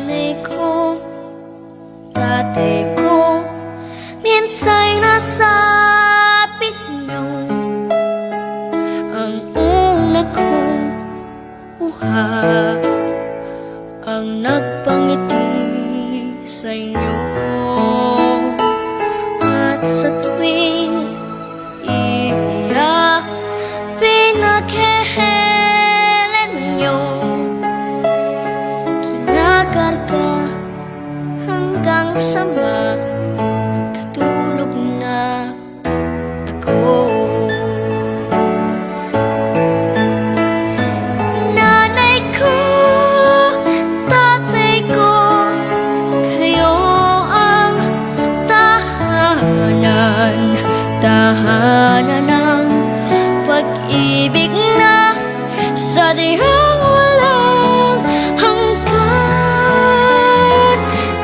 nanay ko, tatay ko, minsa'y nasapit niyo. Ang una kong buha, ang nagpangiti sa inyo. At sa tuwing iiyak, pinaghehelan niyo. Kinakarga hanggang sa makatulog na ako. Nanay ko, tatay ko, kayo ang tahanan, tahanan ng pag-ibig na sadyang walang hanggan.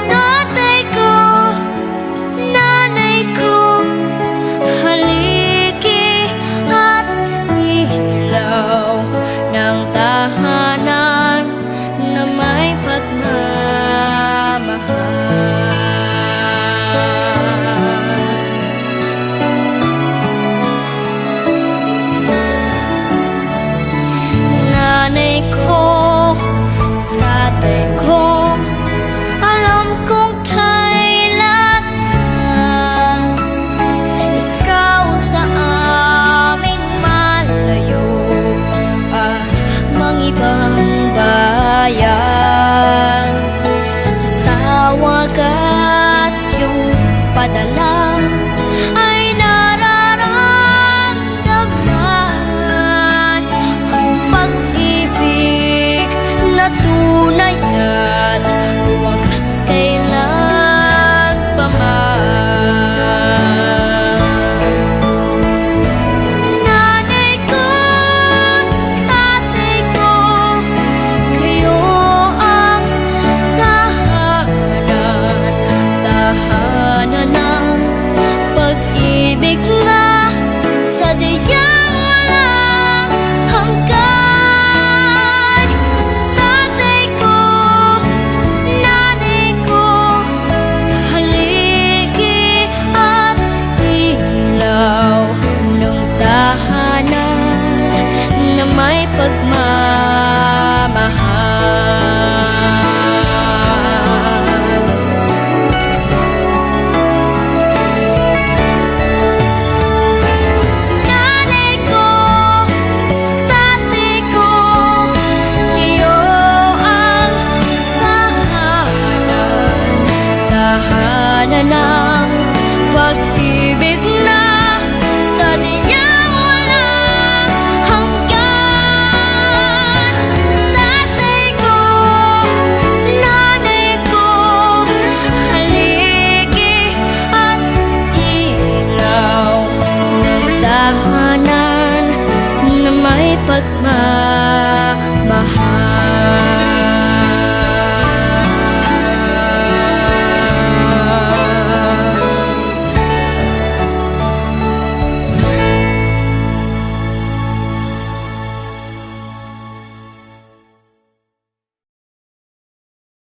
Tatay ko, nanay ko, haligi at ilaw ng tahanan na may pagmamahal. Nanay ko, tatay ko, alam kong kailan ikaw sa aming malayo at mangibang bayan. Sa tawag at iyong padala ay nararamdaman ang pag-ibig na tunay at wagas kailan pa man. Nanay ko, tatay ko, kayo ang tahanan, tahanan ng pag-ibig na sadyang walang hanggan. Tatay ko, nanay ko, haligi at ilaw ng tahanan na may pagmamahal. Nanay ko, tatay ko, kayo ang tahanan, tahanan ng pag-ibig na sadyang walang hanggan. Tatay ko, nanay ko, haligi at ilaw ng tahanan na may pagmamahal.